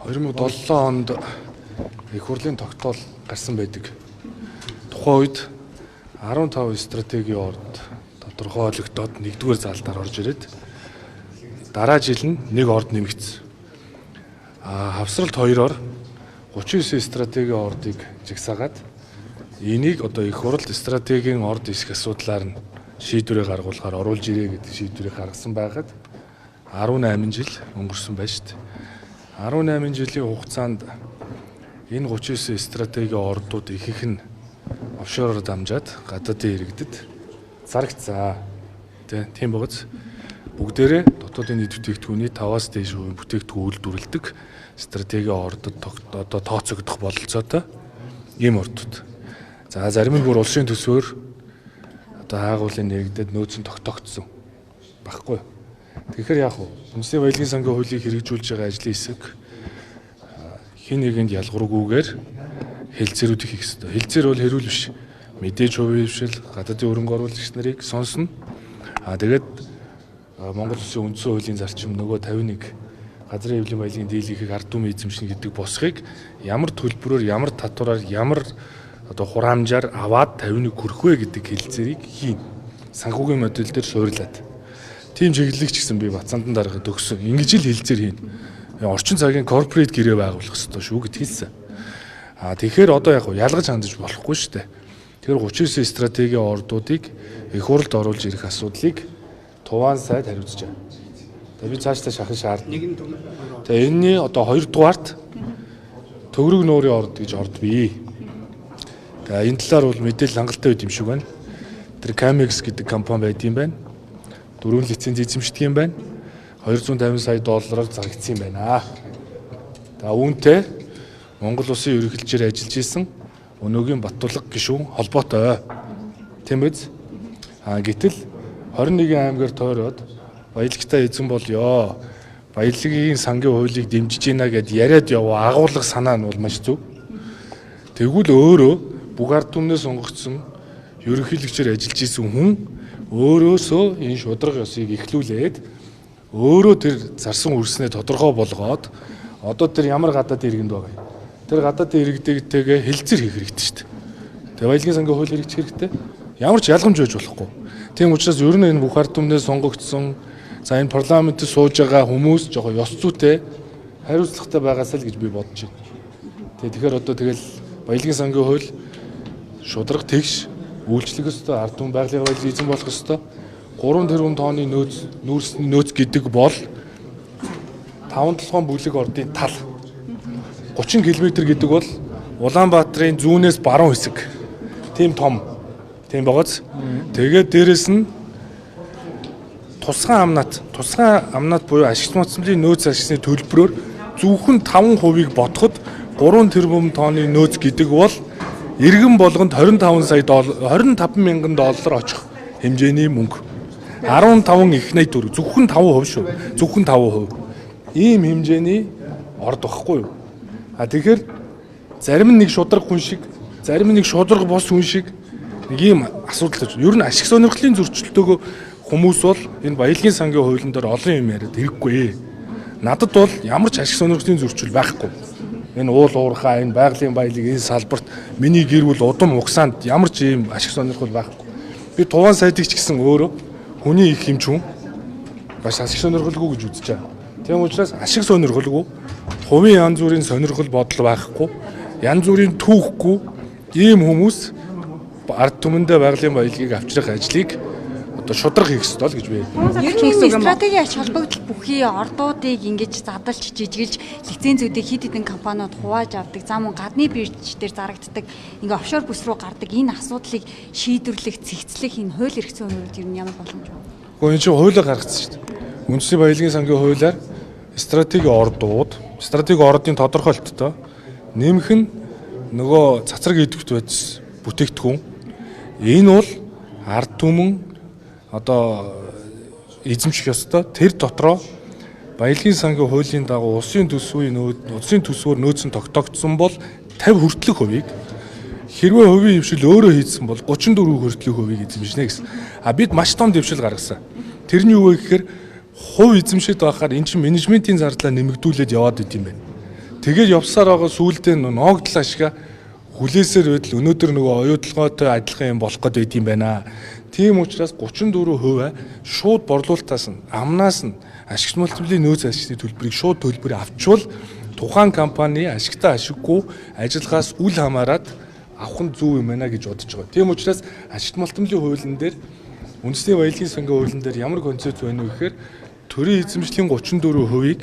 2007 онд их хурлын тогтоол гарсан байдаг. Тухайн үед 15 стратегийн орд тодорхойлогдоод нэгдүгээр заалтаар орж ирээд дараа жил нь нэг орд нэмэгдсэн. Хавсралт 2-оор 39 стратегийн ордыг жагсаагаад энийг одоо их хурл стратегийн орд эсэх асуудлаар нь шийдвэрээ гаргуулахаар оруулж ирээ гэдэг шийдвэрийг гаргасан байгаад 18 жил өнгөрсөн байна шүү дээ. 18 жилийн хугацаанд энэ 39 стратегийн ордууд ихэнх нь офшороор дамжаад гадаадын иргэдэд зарагцсан. Тийм багц. Бүгдээрээ дотоодын нийт бүтээгдэхүүний 5-аас дээш хувийн бүтээгдэхүүн үйлдвэрлэдэг стратегийн ордод одоо тооцогдох бололцоотой ийм ордууд. За зарим нь бүр улсын төсвөөр одоо хаагуулын нэгдэд нөөцөн тогтоогдсон багхгүй. Тэгэхээр яах вэ? Үндэсний баялагын сангийн хуулийг хэрэгжүүлж байгаа ажлын хэсэг хин нэгэнд ялгаргүйгээр хэлцээрүүд хийх ёстой. Хэлцээр бол хэрүүл биш. Мэдээж хувийн хвшил, гадаадын хөрөнгө оруулагч нарыг сонсно. Тэгээд Монгол Улсын үндсэн хуулийн зарчим нөгөө 51 газрын хэвлэлийн баялагын дийлэнхийг ард түмэн эзэмшнэ гэдэг босхийг ямар төлбөрөөр, ямар татвараар, ямар одоо хураамжаар аваад 51 хүрэх вэ гэдэг хэлцээрийг хийн. Санхүүгийн модель дээр суйрлаад. Тим чиглэлч гэсэн би Бацаандан дарахад өгсөн. Ингэж л хэлцээр хийн. Орчин цагийн корпорейт гэрээ байгуулах хэрэгтэй шүү гэд хэлсэн. Тэгэхээр одоо яг ялгаж хандаж болохгүй шүү дээ. Тэгэхээр 39 стратегийн ордуудыг их хурлд оруулж ирэх асуудлыг Туван сайд хариуцж байгаа. Тэгээ би цаашдаа шахах шаардна. Тэгээ энэний одоо 2 дугаарт Төгрөг нуурын орд гэж орд бий. Тэгээ энэ талаар бол мэдээлэл хангалттай байд юм шиг байна. Тэр Camex гэдэг компани байд юм байна. 4 лиценз эзэмшдэг юм байна. 250 сая доллараар зарагдсан юм байна. За үүнтэй Монгол Улсын ерөнхийлөгчөөр ажиллаж исэн Өнөөгийн Баттулга гишүүн холбоотой. Тийм биз? Гэтэл 21 аймгаар тойроод баялагтай эзэн болёо. Баялагын сангийн хуулийг дэмжиж гинэ гэд яриад яваа агуулга санаа нь бол маш зөв. Тэгвэл өөрөө бүх ард түмнээс сонгогдсон ерөнхийлөгчөөр ажиллаж исэн хүн өөрөөсөө энэ шударга ёсыг эхлүүлээд өөрөө тэр зарсан үрснээ тодорхой болгоод одоо тэр ямар гадаад иргэнд байгаа юм. Тэр гадаад иргэдтэйгээ хэлцэр хийх хэрэгтэй шүү дээ. Тэгээ баялагын сангийн хууль хэрэгжих хэрэгтэй. Ямар ч ялгамж байж болохгүй. Тийм учраас ер нь энэ бүх ард түмнээс сонгогдсон за энэ парламентд сууж байгаа хүмүүс жоохон ёс зүйтэй хариуцлагатай байгаасаа л гэж би бодож байна. Тэгэхээр одоо тэгэл баялагын сангийн хууль шударга тэгш үйлчлэх ёстой, ард түмэн байгалийн баялаг эзэн болох ёстой. 3 тэрбум тонны нөөц гэдэг бол 5 толгойн бүлэг ордын тал. 30 км гэдэг бол Улаанбаатарын зүүнээс баруун хэсэг. Тийм том. Тийм байгааз. Тэгээд дээрэс нь тусгай амнат буюу ашигт мацмлын нөөц ашигсны төлбөрөөр зөвхөн 5% бодоход 3 тэрбум тонны нөөц гэдэг бол иргэн болгонд 25 мянган доллар очих хэмжээний мөнгө. 15 их 84 зөвхөн 5% шүү. Зөвхөн 5%. Ийм хэмжээний орд багхгүй юу? Тэгэхээр зарим нь нэг шударга хүн шиг, зарим нь нэг шударга бос хүн шиг нэг ийм асуудал гэж. Ер нь ашиг сонирхлын зөрчилдөөгөө хүмүүс бол энэ баялагын сангийн хуулийн дээр олон юм яриад хэрэггүй. Надад бол ямар ч ашиг сонирхлын зөрчил байхгүй. Энэ уул уурхай, энэ байгалийн баялаг, энэ салбарт миний гэр бүл удам угсаанд ямар ч ийм ашиг сонирхол байхгүй. Би Туван сайдыг ч гэсэн өөрөө хүний их хэмж хүн бас ашиг сонирхолгүй гэж үзэж байгаа. Тийм учраас ашиг сонирхолгүй, хувийн янз бүрийн сонирхол бодол байхгүй, янз бүрийн түүхгүй ийм хүмүүс ард түмэндээ байгалийн баялагыг авчрах ажлыг одоо шударга хийх ёстой л гэж би. Ер нь стратегийн ач холбогдол бүхий ордуудыг ингэж задлж жижиглж лицензүүдийг хэд хэдэн компаниуд хувааж авдаг, зам гадны бирж дээр зарагддаг, ингээ офшор бүс рүү гардаг энэ асуудлыг шийдвэрлэх, цэгцлэх энэ хууль эрх зүйн хувьд ер нь ямар боломж байна? Гэхдээ энэ чинь хуулиар гаргацсан шүү дээ. Үндэсний баялагын сангийн хуулиар стратегийн ордын тодорхойлолттой нэмэх нь нөгөө цацраг идэвхт байдс бүтээгдэхүүн. Энэ бол ард түмэн одоо эзэмших ёстой. Тэр дотроо баялагын сангийн хуулийн дагуу улсын төсвөөр нөөцөн тогтоогдсон бол 50 хүртэлх хувийг хэрвээ хувийн хвшил өөрөө хийсэн бол 34 хүртэлх хувийг эзэмшнэ гэсэн. Бид маш том дэвшил гаргасан. Тэрний юу вэ гэхээр хувь эзэмшээд байхаар эн чинь менежментийн зардлаа нэмэгдүүлээд яваад идэм байна. Тэгээд явсаар байгаа сүүлдээ ноогдол ашига хүлээсээр байтал өнөөдөр нөгөө оюутлогоотой адилхан юм болох гээд байд юм байна. Тийм учраас 34% шууд борлуулалтаас нь амнаас нь ашигт мултимлын нөөц ашигтны төлбөрийг шууд төлбөр авчвал тухайн компани ашигтай ашиггүй ажиллагаас үл хамааран авах нь зөв юм байна гэж бодож байгаа. Тийм учраас ашигт мултимлын хуулийн дээр үндэсний баялагын сангийн хуулийн дээр ямар концепц байна вэ гэхээр төрийн эзэмшлийн 34%-ийг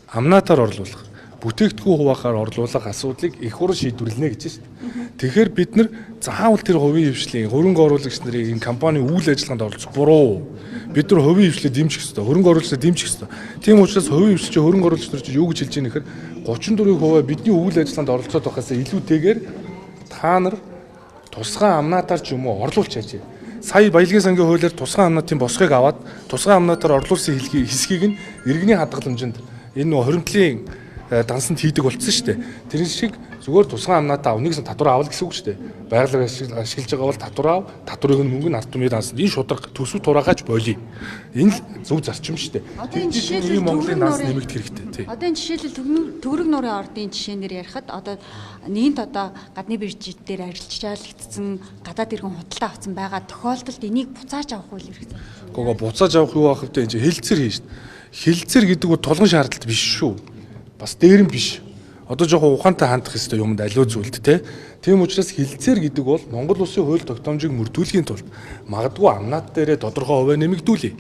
амнаатаар орлуулах, бүтээгдэхүүн хуваахаар орлуулах асуудлыг их хурд шийдвэрлэнэ гэж байна шүү дээ. Тэгэхээр бид нар заавал тэр хувийн хвшлийн хөрөнгө оруулагч нарыг энэ компани үйл ажиллагаанд оролцох буруу. Бид нар хувийн хвшлээ дэмжих ёстой, хөрөнгө оруулагчдаа дэмжих ёстой. Тийм учраас хувийн хвшилч хөрөнгө оруулагч нар чинь юу гэж хэлж байгаа нэхэр 34% бидний үйл ажиллагаанд оролцоод байхаас илүүтэйгээр та нар тусгай амнаатаар ч юм уу орлуулж чаажээ. Сая баялагын сангийн хуулиар тусгай амнаатын босгыг аваад тусгай амнаатаар орлуулсан хэсгийг нь иргэний хадгаламжинд энэ нөө хоримтлын дансанд хийдэг болцсон шүү дээ. Тэр шиг зүгээр тусгай амнаатаа авныг татвар авал гэсэн үг шүү дээ. Байгалыг ашиглаж байгаа бол татвар ав, татврыг нь мөнгө нь ард түмний дансанд энэ шударга төсөв тураагаач болий. Энэ л зөв зарчим шүү дээ. Одоо энэ жишээлбэл Монголын данс нэмэгдэх хэрэгтэй. Одоо энэ жишээлбэл төгрөг нуурын ордын жишээнээр ярихад одоо нийт одоо гадны биржид дээр арилжаалагдсан гадаад иргэн худалдаа авсан байгаа тохиолдолд энийг буцааж авах үйл хэрэгцээ. Гого буцааж авах юу байх вэ? Энэ хэлцэр хийн шүү дээ. Хэлцэр гэдэг нь тулгын шаардлагатай биш шүү. Бас дээр нь биш. Одоо жоохон ухаантай хандах ёстой юмд аливаа зүйлд те. Тийм учраас хилцээр гэдэг бол Монгол улсын хууль тогтоомжийг мөрдүүлэхийн тулд магадгүй амнаад дээрээ тодорхой хувиа нэмэгдүүлээ.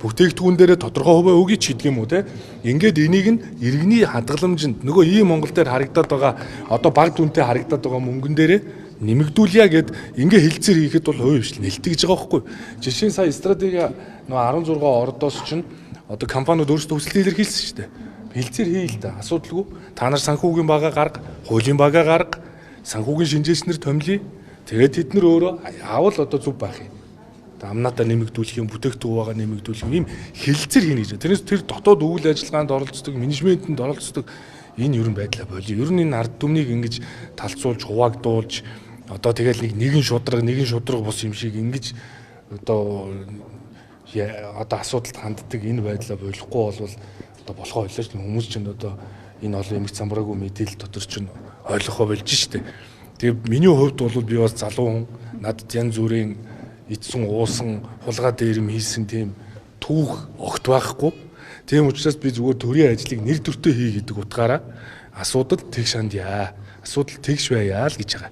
Бүтээгдэхүүн дээрээ тодорхой хувиа өгье ч гэдэг юм уу те. Ингээд энийг нь иргэний хадгаламжинд нөгөө ийм Монгол дээр харагдаад байгаа одоо баг дүнтэй харагдаад байгаа мөнгөн дээрээ нэмэгдүүлье гэд ингээ хилцээр хийхэд бол хувийн хвшил нэлтгэж байгаа байхгүй. Жишээ нь сая стратеги нөгөө 16 ордоос чинь одоо компаниуд өөрсдөө хүсэлт илэрхийлсэн шүү дээ. Хилцээр хий л да асуудалгүй. Та нар санхүүгийн бага гарга, хуулийн бага гарга, санхүүгийн шинжээчнэр томилъё. Тэгээд тэд нар өөрөө авал одоо зүв байх юм. Амнаатаа нэмэгдүүлэх юм, бүтээгдэхүүн бага нэмэгдүүлэх юм хилцээр хийнэ гэж. Тэрнээс тэр дотоод үйл ажиллагаанд оролцдог, менежментэнд оролцдог энэ ерөн байдлаа болио. Ер нь энэ ард түмнийг ингэж талцуулж, хуваагдуулж одоо тэгэл нэгэн шудраг бус юм шиг ингэж одоо асуудалд ханддаг энэ байдлаа болохгүй болвол одоо болохоо ойлооч хүмүүс чинь одоо энэ олон эмх замбраагүй мэдээлэл дотор чинь ойлгохоо болж штэ. Тэгээ миний хувьд бол би бас залуу хүн надад янз бүрийн эцсэн уусан хулгай дээрэм хийсэн тийм түүх огт байхгүй. Тийм учраас би зүгээр төрийн ажлыг нэр төртөө хий гэдэг утгаараа асуудал тэг шандья. Асуудал тэгш байяа л гэж байгаа.